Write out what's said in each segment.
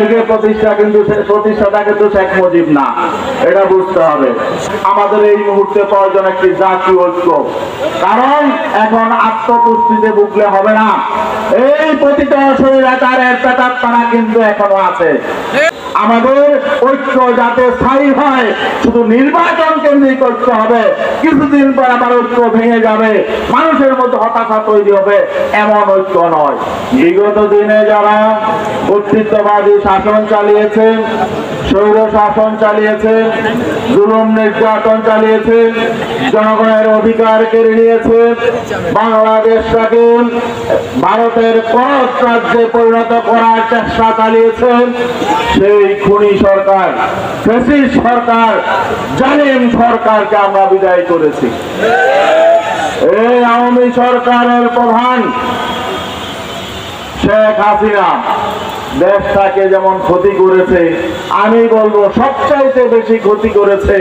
লীগের প্রতিষ্ঠাতা কিন্তু শেখ মুজিব না, এটা বুঝতে হবে। আমাদের এই মুহূর্তে প্রয়োজন একটি জাতীয় ঐক্য, কারণ এখন আত্মতুষ্টিতে ভুগলে হবে না। এই প্রতিটা স্বৈরাচারের পেটাত্তারা কিন্তু এখনো আছে। আমাদের ঐক্য যাতে স্থায়ী হয়, শুধু নির্বাচন কেন্দ্রিক ঐক্য হবে, কিছুদিন পর আবার ঐক্য ভেঙে যাবে, মানুষের মধ্যে হতাশা তৈরি হবে, এমন ঐক্য নয়। বিগত দিনে যারা কর্তৃত্ববাদী শাসন চালিয়েছে, স্বৈর শাসন চালিয়েছে, জুলুম নির্যাতন চালিয়েছে, জনগণের অধিকার কেড়ে নিয়েছে, বাংলাদেশটাকে ভারতের পরশ রাজ্যে পরিণত করার চেষ্টা চালিয়েছে, সেই খুনি সরকার, ফ্যাসিস্ট সরকার, জালিম সরকারকে আমরা বিদায় করেছি। এই আওয়ামী সরকারের প্রধান শেখ হাসিনা দেশটাকে যেমন ক্ষতি করেছে, আমি বলবো সবচাইতে বেশি ক্ষতি করেছে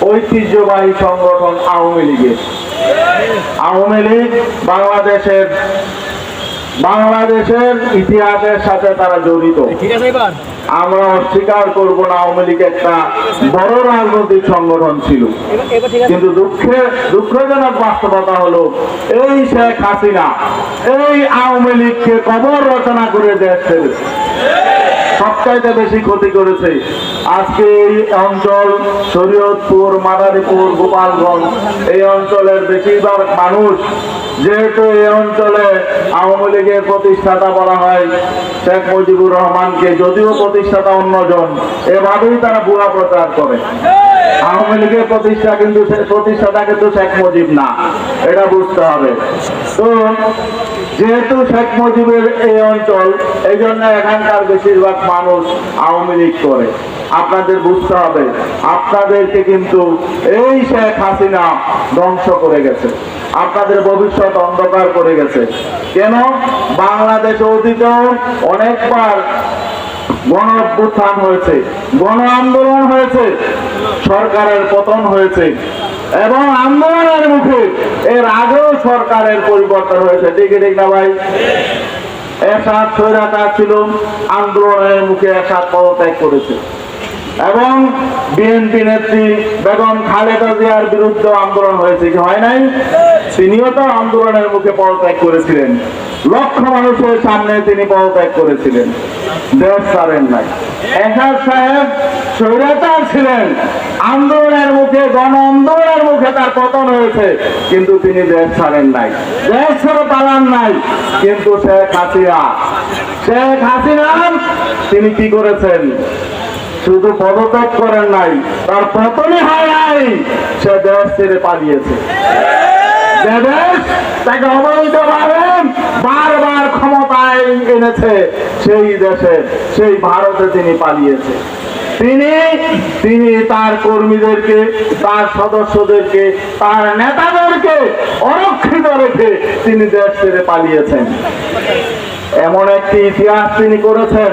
ঐতিহ্যবাহী সংগঠন আওয়ামী লীগের। আওয়ামী লীগ বাংলাদেশের ইতিহাসের সাথে তারা জড়িত। আমরা অস্বীকার করব না, আওয়ামী লীগ একটা বড় রাজনৈতিক সংগঠন ছিল, কিন্তু দুঃখজনক বাস্তবতা হলো এই শেখ হাসিনা এই আওয়ামী লীগকে কবর রচনা করে দেশ ছেড়েছে। সবচাইতে বেশি ক্ষতি করেছে আজকে এই অঞ্চল, শরীয়তপুর, মাদারীপুর, গোপালগঞ্জ, এই অঞ্চলের বেশিরভাগ মানুষ, যেহেতু এই অঞ্চলে আওয়ামী লীগের প্রতিষ্ঠাতা বলা হয় শেখ মুজিবুর রহমানকে, যদিও প্রতিষ্ঠাতা অন্যজন, এভাবেই তারা ভুয়া প্রচার করে। আওয়ামী লীগের প্রতিষ্ঠাতা কিন্তু শেখ মুজিব না, এটা বুঝতে হবে। তো যেহেতু শেখ মুজিবের এই অঞ্চল, এই জন্য এখানকার বেশিরভাগ মানুষ আওয়ামী লীগ করে। আপনাদের বুঝতে হবে, আপনাদেরকে কিন্তু এই শেখ হাসিনা ধ্বংস করে গেছে, আপনাদের ভবিষ্যৎ অন্ধকার করে গেছে। কেন? বাংলাদেশে অতীতেও অনেকবার গণ অভ্যুত্থান হয়েছে, গণ আন্দোলন হয়েছে, সরকারের পতন হয়েছে, এবং আন্দোলনের মুখে এর আগেও সরকারের পরিবর্তন হয়েছে। ঠিক না ভাই? এরশাদ স্বৈরাচার ছিল, আন্দোলনের মুখে এরশাদ পদত্যাগ করেছে, এবং বিএনপি নেত্রী বেগম খালেদা জিয়ার বিরুদ্ধে আন্দোলন হয়েছে, কি হয় নাই? তিনিও তো আন্দোলনের মুখে পদত্যাগ করেছিলেন, লক্ষ মানুষের সামনে তিনি পদত্যাগ করেছিলেন, দেশ ছাড়েন নাই। এরশাদ সাহেব স্বৈরাচার ছিলেন, আন্দোলনের মুখে, গণ আন্দোলনের মুখে তার পতন হয়েছে, কিন্তু তিনি দেশ ছাড়েন নাই, দেশ ছেড়ে পালান নাই। কিন্তু শেখ হাসিনা তিনি কি করেছেন? শুধু পদত্যাগ করেন নাই, তার পতনই হয় নাই, সে দেশ ছেড়ে পালিয়েছে। যে দেশ তাকে অবৈধভাবে বারবার ক্ষমতায় এনেছে, সেই দেশে, সেই ভারতে তিনি পালিয়েছে। তিনি তার কর্মীদেরকে, তার সদস্যদেরকে, তার নেতাদেরকে অরক্ষিত রেখে তিনি দেশ ছেড়ে পালিয়েছেন। এমন একটি ইতিহাস তিনি করেছেন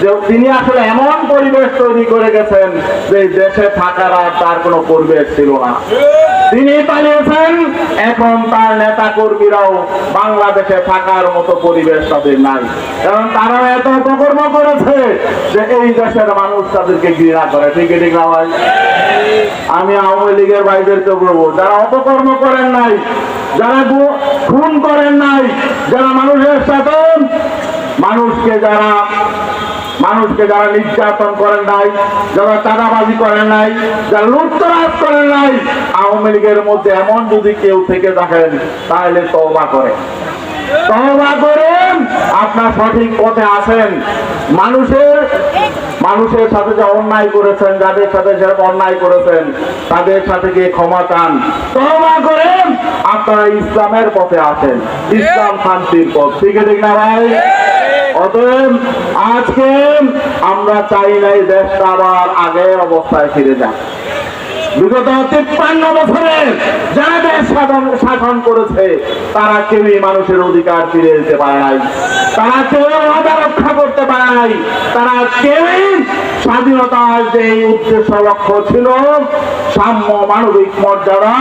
যে তিনি আসলে এমন পরিবেশ তৈরি করে গেছেন যে দেশে থাকার আর তার কোনো পরিবেশ ছিল না। তিনি পালিয়েছেন, এখন তার নেতা কর্মীরাও বাংলাদেশে থাকার মতো পরিবেশ তাদের নাই, কারণ তারা এত অপকর্ম করেছে যে এই দেশের মানুষ তাদেরকে ঘৃণা করে। ঠিক না ভাই? আমি আওয়ামী লীগের ভাইদেরকে বলবো, যারা অপকর্ম করেন নাই, যারা খুন করেন নাই, যারা মানুষের সাথে মানুষকে যারা নির্যাতন করেন নাই, যারা চাঁদাবাজি করেন নাই, যারা লুটতরাজ করেন নাই, আওয়ামী লীগের মধ্যে এমন যদি কেউ থেকে থাকেন, তাহলে তওবা করেন, আপনার সঠিক পথে আছেন। মানুষের সাথে যে অন্যায় করেছেন, যাদের সাথে যেরকম অন্যায় করেছেন, তাদের সাথে গিয়ে ক্ষমা চান, তওবা করেন, আপনারা ইসলামের পথে আছেন, ইসলাম শান্তির পথ। ঠিক না ভাই? অতএব আজকে আমরা চাই নাই দেশটা আবার আগের অবস্থায় ফিরে যাক। বিগত 53 বছরে যারা দেশ শাসন করেছে, তারা কেউই মানুষের অধিকার ফিরে দিতে পারে নাই, তারা কেউ ওয়াদা রক্ষা করতে পারে নাই, তারা কেউই স্বাধীনতার যে উদ্দেশ্য লক্ষ্য ছিল সাম্য, মানবিক মর্যাদা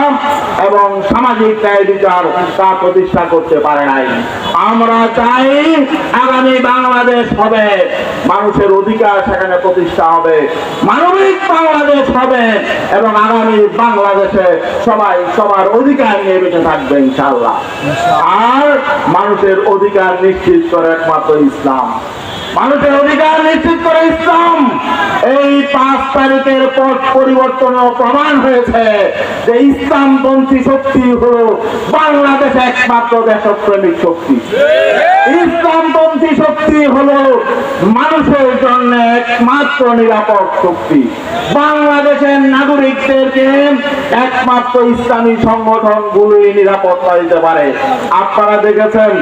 এবং সামাজিক ন্যায় বিচার, তা প্রতিষ্ঠা করতে পারে নাই। আমরা চাই আগামী বাংলাদেশ হবে, মানুষের অধিকার সেখানে প্রতিষ্ঠা হবে, মানবিক বাংলাদেশ হবে এবং আগামী বাংলাদেশে সবাই সবার অধিকার নিয়ে বেঁচে থাকবে ইনশাআল্লাহ। আর মানুষের অধিকার নিশ্চিত করে একমাত্র ইসলাম, মানুষের অধিকার নিশ্চিত করে ইসলাম। এই 5 তারিখের পর পরিবর্তনও প্রমাণ হয়েছে যে ইসলামপন্থী শক্তি হলো বাংলাদেশে একমাত্র দেশপ্রেমিক শক্তি। ইসলামপন্থী শক্তি হলো মানুষের জন্য একমাত্র নিরাপদ শক্তি। বাংলাদেশের নাগরিকদেরকে একমাত্র ইসলামী সংগঠনগুলোই নিরাপত্তা দিতে পারে। আপনারা দেখেছেন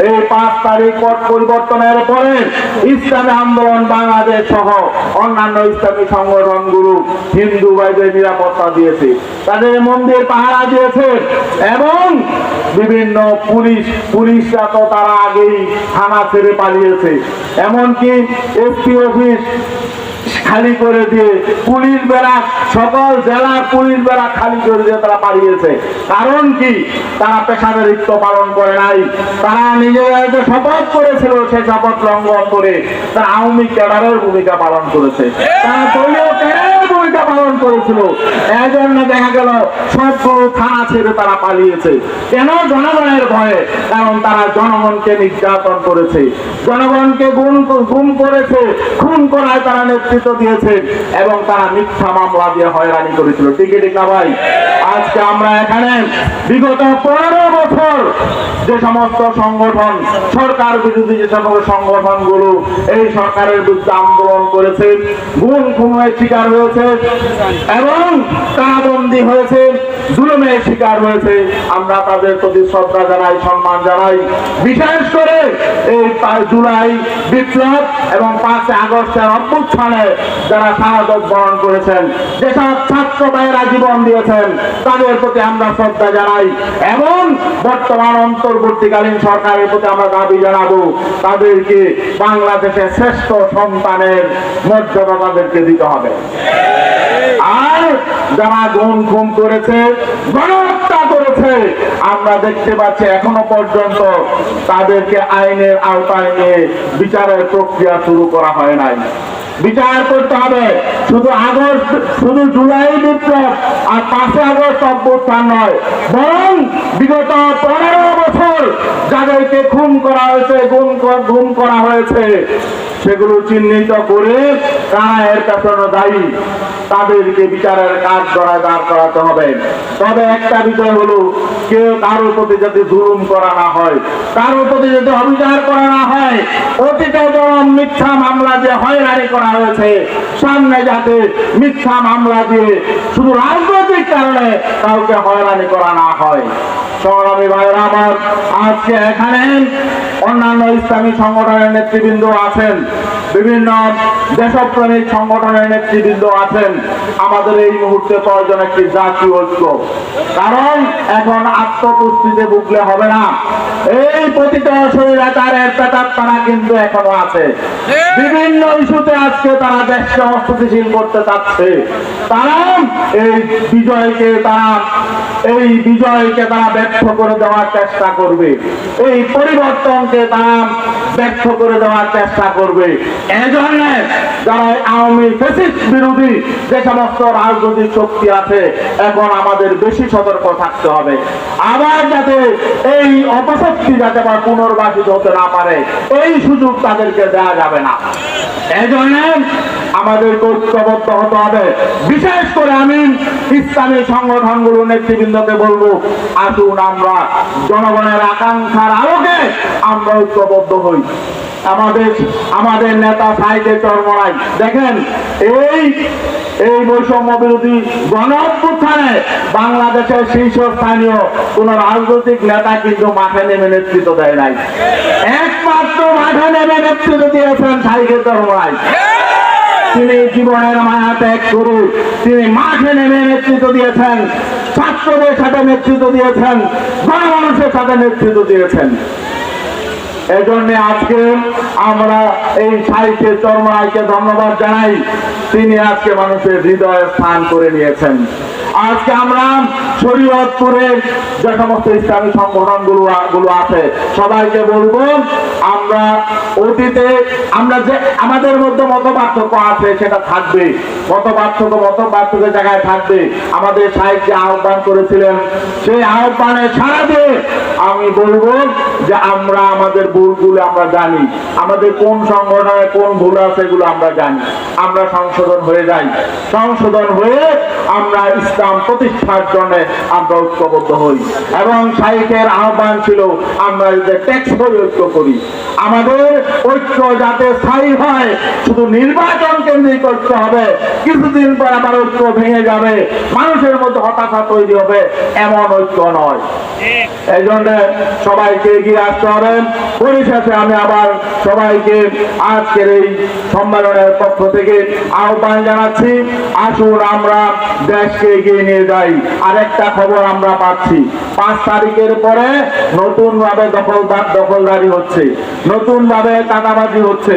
এই 5 তারিখ পর পরিবর্তনের পরে ইসলামী আন্দোলন বাংলাদেশ সহ অন্যান্য ইসলামী সংগঠনগুলো হিন্দু ভাইদের নিরাপত্তা দিয়েছে, তাদের মন্দির পাহারা দিয়েছে এবং বিভিন্ন পুলিশরা তো তারা আগেই থানা ছেড়ে পালিয়েছে, এমনকি এসপি অফিস খালি করে দিয়ে পুলিশ বেড়া, সকল জেলার পুলিশ বেড়া খালি করে দিয়ে তারা পালিয়েছে। কারণ কি? তারা পেশাদারিত্ব পালন করে নাই, তারা নিজেরা যে শপথ করেছিল সেই শপথ লঙ্ঘন করে তারা আওয়ামী ক্যাডারের ভূমিকা পালন করেছে, তারা দলীয় ক্যাডারের ভূমিকা পালন করেছিল। এই জন্য দেখা গেল সবগুলো থানা ছেড়ে তারা পালিয়েছে। কেন? জনগণের ভয়ে। কারণ তারা জনগণকে নির্যাতন করেছে, জনগণকে গুম করেছে, খুন করায় তারা নেতৃত্ব দিয়েছে এবং তারা মিথ্যা মামলা দিয়ে হয়রানি করেছিল। ঠিক না ভাই? আজকে আমরা এখানে বিগত 15 বছর যে সমস্ত সংগঠন, সরকার বিরোধী যে সকল সংগঠনগুলো এই সরকারের বিরুদ্ধে আন্দোলন করেছে, খুনের শিকার হয়েছে এবং কারাবন্দী হয়েছে, জুলুমের শিকার হয়েছে, আমরা তাদের প্রতি শ্রদ্ধা জানাই, সম্মান জানাই। বিশেষ করে এই জুলাই বিপ্লব এবং 5 আগস্টের অভ্যুত্থানে যারা শাহাদত বরণ করেছেন, যেসব ছাত্র ভাইয়েরা জীবন দিয়েছেন, তাদের প্রতি আমরা শ্রদ্ধা জানাই এবং বর্তমান অন্তর্বর্তীকালীন সরকারের প্রতি আমরা দাবি জানাবো তাদেরকে বাংলাদেশের শ্রেষ্ঠ সন্তানের মর্যাদা তাদেরকে দিতে হবে। আর যারা খুন করেছে, গণহত্যা করেছে, আমরা দেখতে পাচ্ছি এখনো পর্যন্ত তাদেরকে আইনের আওতায় নিয়ে বিচারের প্রক্রিয়া শুরু করা হয় নাই। বিচার করতে হবে। শুধু জুলাই বিপ্লব আর 5 আগস্ট অভ্যুত্থান নয়, বরং বিগত 15 বছর যাদেরকে খুন করা হয়েছে, গুম করা হয়েছে, সেগুলো চিহ্নিত করে কারা এর পেছনে দায়ী তাদেরকে বিচারের কাজ দাঁড় করাতে হবে। তবে একটা বিষয় হলো, কেউ কারোর প্রতি যাতে জুলুম করা না হয়, কারোর প্রতি যাতে অবিচার করা না হয়, অতীতে যেমন মিথ্যা মামলা দিয়ে হয়রানি করা হয়েছে, সামনে যাতে মিথ্যা মামলা দিয়ে শুধু রাজনৈতিক কারণে কাউকে হয়রানি করা না হয়। সংগ্রামী ভাইরা আমার, আজকে এখানে অন্যান্য ইসলামী সংগঠনের নেতৃবৃন্দ আছেন, বিভিন্ন দেশপ্রেমিক সংগঠনের নেতৃবৃন্দ আছেন। আমাদের এই মুহূর্তে প্রয়োজন একটি জাতীয় ঐক্য, কারণ এখন আত্মতুষ্টিতে ভুগলে হবে না। এই পতিত স্বৈরাচারের পেটাত্তারা কিন্তু এখনো আছে, বিভিন্ন ইস্যুতে আজকে তারা দেশকে অস্থিতিশীল করতে চাচ্ছে। তারা এই বিজয়কে তারা ব্যর্থ করে দেওয়ার চেষ্টা করবে, এই পরিবর্তনকে তারা ব্যর্থ করে দেওয়ার চেষ্টা করবে। এজন্য যারা আওয়ামী ফ্যাসিস্ট বিরোধী যে সমস্ত রাজনৈতিক শক্তি আছে, এখন আমাদের বেশি সতর্ক থাকতে হবে। আবার যাতে এই অপশক্তি যাতে আবার পুনর্বাসিত হতে না পারে, এই সুযোগ তাদেরকে দেওয়া যাবে না। এজন্য আমাদের ঐক্যবদ্ধ হতে হবে। বিশেষ করে আমি ইসলামী সংগঠনগুলোর নেতৃবৃন্দকে বলবো, আসুন আমরা জনগণের আকাঙ্ক্ষার আলোকে আমরা ঐক্যবদ্ধ হই। আমাদের নেতা সাইদে চরমরাই দেখেন, এই বৈষম্য বিরোধী গণঅভ্যুত্থানে বাংলাদেশের শীর্ষস্থানীয় কোন রাজনৈতিক নেতা কিন্তু মাঠে নেমে নেতৃত্ব দেয় নাই, একমাত্র মাঠে নেমে নেতৃত্ব দিয়েছেন সাইদে চরমরাই। তিনি জীবনের মায়া ত্যাগ করে তিনি মাঠে নেমে নেতৃত্ব দিয়েছেন, ছাত্রদের সাথে নেতৃত্ব দিয়েছেন, গণমানুষের সাথে নেতৃত্ব দিয়েছেন। এজন্য আজকে আমরা এই সাহিত্য চরমাইকে ধন্যবাদ জানাই, তিনি আজকে মানুষের হৃদয়ে স্থান করে নিয়েছেন। আজকে আমরা শরীয়তপুরের যে সমস্ত ইসলামী সংগঠনগুলো আছে সবাইকে বলবো, আমরা অতীতে আমরা যে আমাদের মধ্যে মত পার্থক্য আছে সেটা থাকবে, মত পার্থক্যের জায়গায় থাকবে। আমাদের সাহিত্য আহ্বান করেছিলেন, সেই আহ্বানে সাড়া দিয়ে আমি বলবো যে আমরা আমাদের ভুলগুলো আমরা জানি, আমাদের কোন সংগঠনে কোন ভুল আছে এগুলো আমরা জানি, আমরা সংশোধন হয়ে যাই, সংশোধন হয়ে আমরা ইসলাম প্রতিষ্ঠার জন্য আমরা ঐক্যবদ্ধ হই। এবং সাহিত্যের আহ্বান ছিল আমরা যে টেকসই ঐক্য করি, আমাদের ঐক্য যাতে স্থায়ী হয়, শুধু নির্বাচন কেন্দ্রিক ঐক্য হবে, কিছুদিন পর আবার ঐক্য ভেঙে যাবে, মানুষের মধ্যে হতাশা তৈরি হবে, এমন ঐক্য নয়। এই জন্য সবাইকে এগিয়ে আসতে হবে। পরিশেষে আমি আবার সবাইকে আজকের এই সম্মেলনের পক্ষ থেকে আহ্বান জানাচ্ছি, আসুন আমরা দেশকে এগিয়ে নিয়ে যাই। আরেকটা খবর আমরা পাচ্ছি, 5 তারিখের পরে নতুন ভাবে দখলদারি হচ্ছে, নতুন ভাবে চাঁদাবাজি হচ্ছে।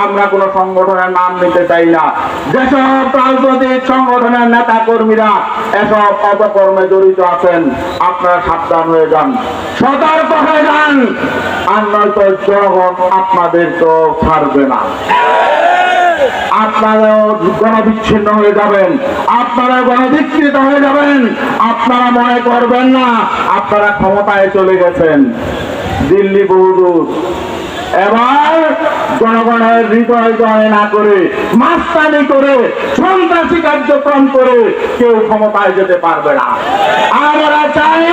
আমরা কোন সংগঠনের নাম নিতে চাই না, যেসব রাজনৈতিক সংগঠনের নেতা কর্মীরা এসব অপকর্মে জড়িত আছেন আপনারা সাবধান হয়ে যান, সতর্ক হয়ে যান, আর নয়তো জনগণ আপনাদের তো ছাড়বে না। আপনারাও গণবিচ্ছিন্ন হয়ে যাবেন, আপনারা গণবিকৃত হয়ে যাবেন। আপনারা মনে করবেন না আপনারা ক্ষমতায় চলে গেছেন, দিল্লি বহুদূর। এবার জনগণের হৃদয় জয় না করে, মাস্তানি করে, সন্ত্রাসী কার্যক্রম করে কেউ ক্ষমতায় যেতে পারবে না। আমরা চাই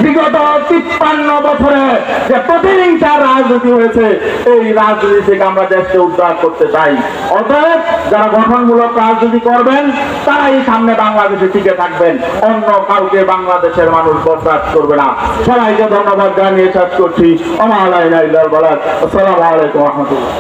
বিগত 53 বছরে যে প্রতিহিংসার রাজনীতি হয়েছে, এই রাজনীতি থেকে আমরা দেশকে উদ্ধার করতে চাই। অতএব যারা গঠনমূলক রাজনীতি করবেন তারাই সামনে বাংলাদেশে টিকে থাকবেন, অন্য কাউকে বাংলাদেশের মানুষ বরদাস্ত করবে না। সবাইকে ধন্যবাদ জানিয়ে শেষ করছি। আসসালামু আলাইকুম ওয়া রাহমাতুল্লাহ।